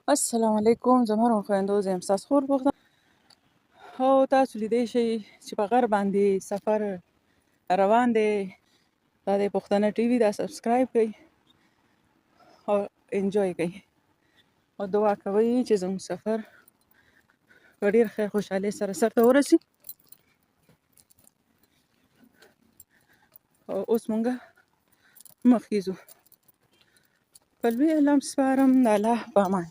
السلام علیکم، زما رو خویندو زم ستاسو خور بغضم. او تاسو لیدی شئ چې په غر باندې سفر روان دی. دا د پښتنه ټي وي، دا سبسکرایب کړئ او انجوای کړئ او دعا کوئ چې زموږ سفر په ډیر خیر خوشحالۍ سره سرته ورسي. او اوس مونږه مخکې ځو. په لوی علم سپارم، د الله په امان.